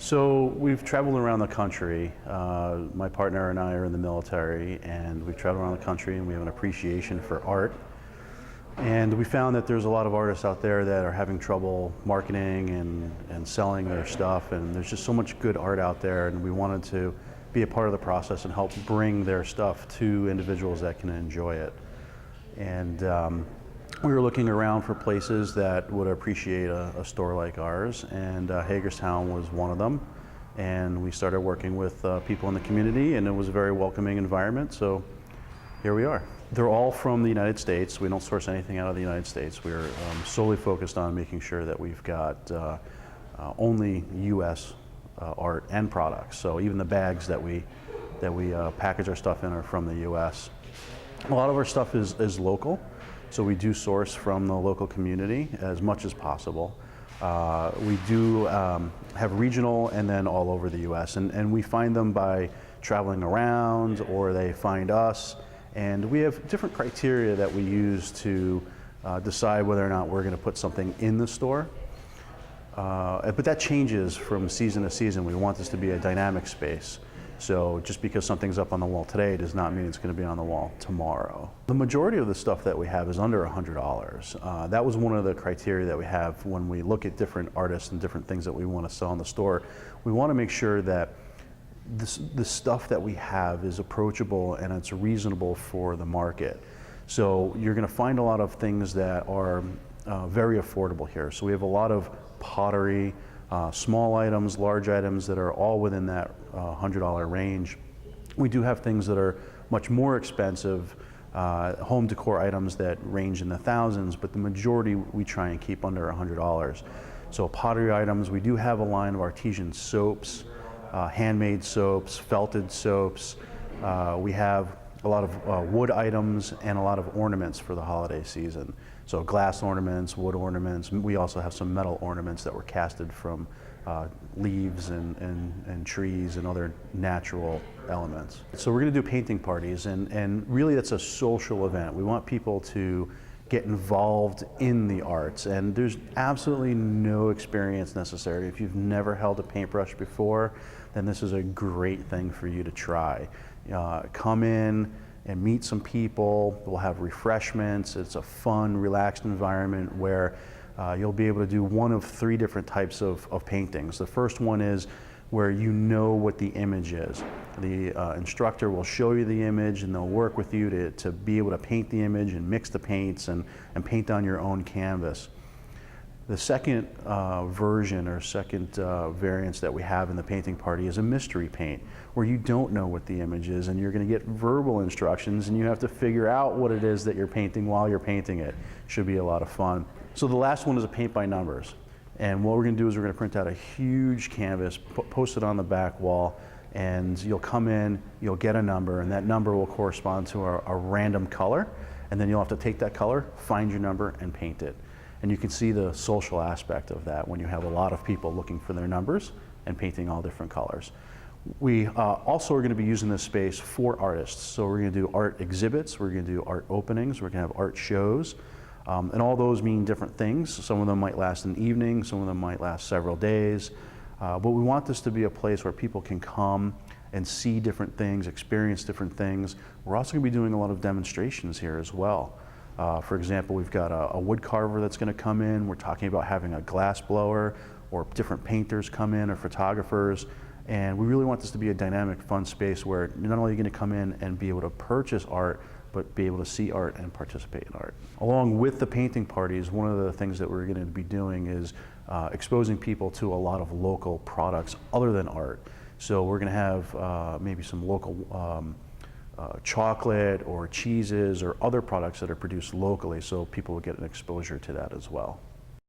So we've traveled around the country. My partner and I are in the military, and we've traveled around the country, and we have an appreciation for art. And we found that there's a lot of artists out there that are having trouble marketing and selling their stuff, and there's just so much good art out there, and we wanted to be a part of the process and help bring their stuff to individuals that can enjoy it. And we were looking around for places that would appreciate a store like ours, and Hagerstown was one of them. And we started working with people in the community, and it was a very welcoming environment, so here we are. They're all from the United States. We don't source anything out of the United States. We're solely focused on making sure that we've got only U.S. Art and products. So even the bags that we package our stuff in are from the U.S. A lot of our stuff is local. So we do source from the local community as much as possible. We do have regional and then all over the U.S. And we find them by traveling around, or they find us. And we have different criteria that we use to decide whether or not we're going to put something in the store. But that changes from season to season. We want this to be a dynamic space. So just because something's up on the wall today does not mean it's going to be on the wall tomorrow. The majority of the stuff that we have is under $100. That was one of the criteria that we have when we look at different artists and different things that we want to sell in the store. We want to make sure that the stuff that we have is approachable and it's reasonable for the market. So you're going to find a lot of things that are very affordable here. So we have a lot of pottery, small items, large items that are all within that $100 range. We do have things that are much more expensive, home decor items that range in the thousands, but the majority we try and keep under $100. So pottery items, we do have a line of artesian soaps, handmade soaps, felted soaps. We have a lot of wood items and a lot of ornaments for the holiday season. So glass ornaments, wood ornaments. We also have some metal ornaments that were casted from leaves and trees and other natural elements. So we're going to do painting parties, and really that's a social event. We want people to get involved in the arts, and there's absolutely no experience necessary. If you've never held a paintbrush before, then this is a great thing for you to try. Come in and meet some people. We'll have refreshments. It's a fun, relaxed environment where you'll be able to do one of three different types of paintings. The first one is where you know what the image is. The instructor will show you the image, and they'll work with you to be able to paint the image and mix the paints and paint on your own canvas. The second version or second variance that we have in the painting party is a mystery paint, where you don't know what the image is, and you're going to get verbal instructions, and you have to figure out what it is that you're painting while you're painting it. Should be a lot of fun. So the last one is a paint by numbers. And what we're going to do is we're going to print out a huge canvas, post it on the back wall, and you'll come in, you'll get a number, and that number will correspond to a random color, and then you'll have to take that color, find your number, and paint it. And you can see the social aspect of that when you have a lot of people looking for their numbers and painting all different colors. We also are going to be using this space for artists. So we're going to do art exhibits, we're going to do art openings, we're going to have art shows. And all those mean different things. Some of them might last an evening, some of them might last several days. But we want this to be a place where people can come and see different things, experience different things. We're also going to be doing a lot of demonstrations here as well. For example, we've got a wood carver that's going to come in. We're talking about having a glass blower, or different painters come in, or photographers. And we really want this to be a dynamic, fun space where not only are you going to come in and be able to purchase art, but be able to see art and participate in art. Along with the painting parties, one of the things that we're going to be doing is exposing people to a lot of local products other than art. So we're going to have maybe some local chocolate or cheeses or other products that are produced locally, so people will get an exposure to that as well.